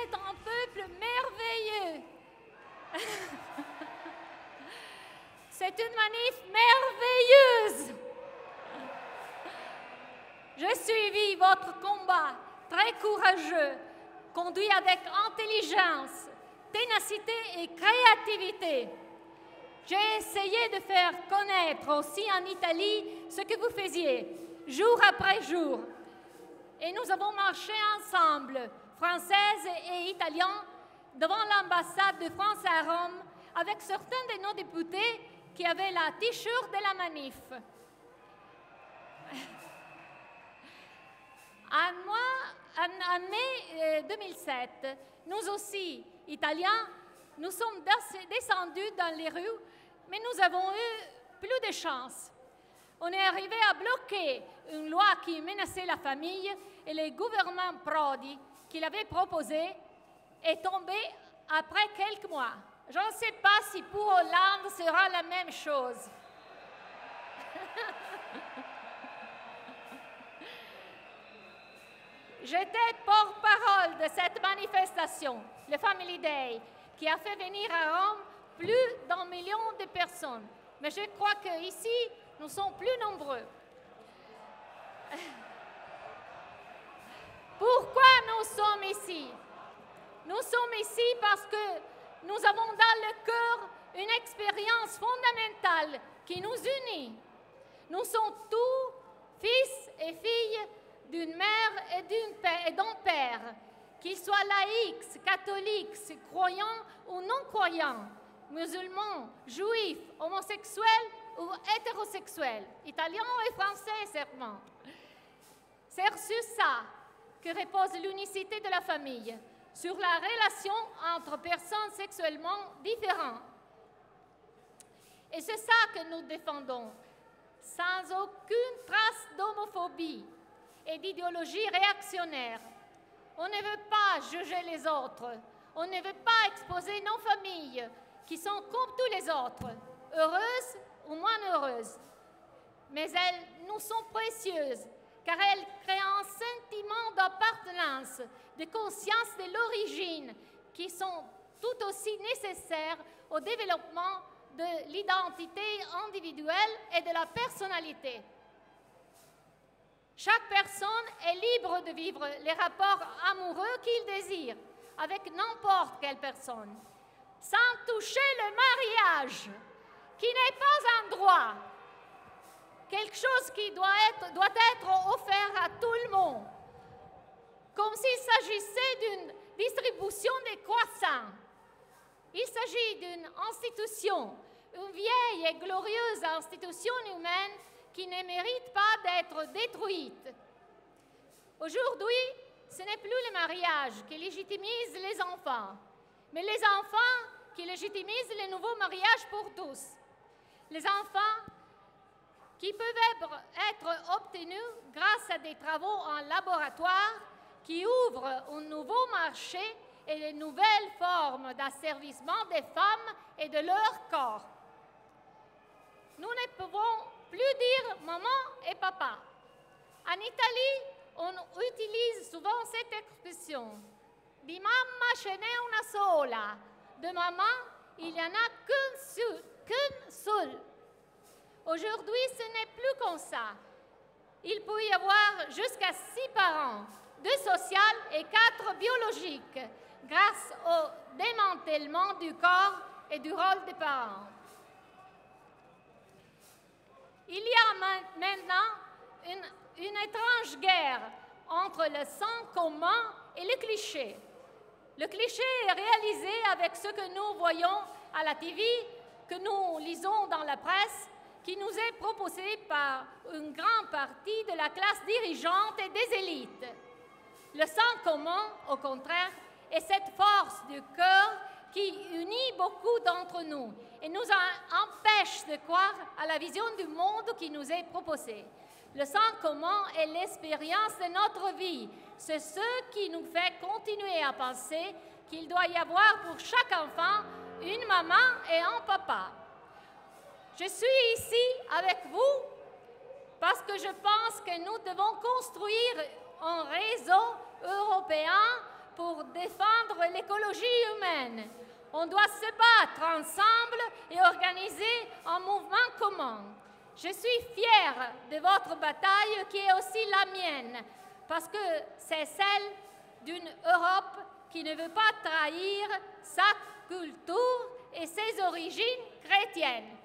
est un peuple merveilleux. C'est une manif merveilleuse. J'ai suivi votre combat très courageux, conduit avec intelligence, ténacité et créativité. J'ai essayé de faire connaître aussi en Italie ce que vous faisiez, jour après jour. Et nous avons marché ensemble, Françaises et Italiens, devant l'ambassade de France à Rome, avec certains de nos députés qui avaient la t-shirt de la manif. En mai 2007, nous aussi, Italiens, nous sommes descendus dans les rues, mais nous avons eu plus de chance. On est arrivé à bloquer une loi qui menaçait la famille et le gouvernement Prodi, qui l'avait proposé, est tombé après quelques mois. Je ne sais pas si pour Hollande sera la même chose. J'étais porte-parole de cette manifestation, le Family Day, qui a fait venir à Rome plus d'1 million de personnes. Mais je crois qu'ici, nous sommes plus nombreux. Pourquoi nous sommes ici? Nous sommes ici parce que nous avons dans le cœur une expérience fondamentale qui nous unit. Nous sommes tous fils et filles d'une mère et d'un père, qu'ils soient laïcs, catholiques, croyants ou non-croyants, musulmans, juifs, homosexuels ou hétérosexuels, italiens et français certainement. C'est sur ça que repose l'unicité de la famille, sur la relation entre personnes sexuellement différentes. Et c'est ça que nous défendons, sans aucune trace d'homophobie et d'idéologie réactionnaire. On ne veut pas juger les autres, on ne veut pas exposer nos familles, qui sont comme tous les autres, heureuses ou moins heureuses. Mais elles nous sont précieuses, car elles créent un sentiment d'appartenance, de conscience de l'origine, qui sont tout aussi nécessaires au développement de l'identité individuelle et de la personnalité. Chaque personne est libre de vivre les rapports amoureux qu'il désire avec n'importe quelle personne, sans toucher le mariage, qui n'est pas un droit, quelque chose qui doit être offert à tout le monde, comme s'il s'agissait d'une distribution de croissants. Il s'agit d'une institution, une vieille et glorieuse institution humaine qui ne mérite pas d'être détruite. Aujourd'hui, ce n'est plus le mariage qui légitimise les enfants, mais les enfants qui légitimisent le nouveau mariage pour tous. Les enfants qui peuvent être obtenus grâce à des travaux en laboratoire qui ouvrent un nouveau marché et de nouvelles formes d'asservissement des femmes et de leur corps. Nous ne pouvons plus dire maman et papa. En Italie, on utilise souvent cette expression. Di mamma ce n'è una sola. De maman, il n'y en a qu'une seule. Aujourd'hui, ce n'est plus comme ça. Il peut y avoir jusqu'à 6 parents, 2 sociales et 4 biologiques, grâce au démantèlement du corps et du rôle des parents. Il y a maintenant une étrange guerre entre le sang commun et le cliché. Le cliché est réalisé avec ce que nous voyons à la TV, que nous lisons dans la presse, qui nous est proposé par une grande partie de la classe dirigeante et des élites. Le sang commun, au contraire, est cette force du cœur qui unit beaucoup d'entre nous et nous empêche de croire à la vision du monde qui nous est proposée. Le sang commun est l'expérience de notre vie. C'est ce qui nous fait continuer à penser qu'il doit y avoir pour chaque enfant une maman et un papa. Je suis ici avec vous parce que je pense que nous devons construire un réseau européen pour défendre l'écologie humaine. On doit se battre ensemble et organiser un mouvement commun. Je suis fière de votre bataille qui est aussi la mienne, parce que c'est celle d'une Europe qui ne veut pas trahir sa culture et ses origines chrétiennes.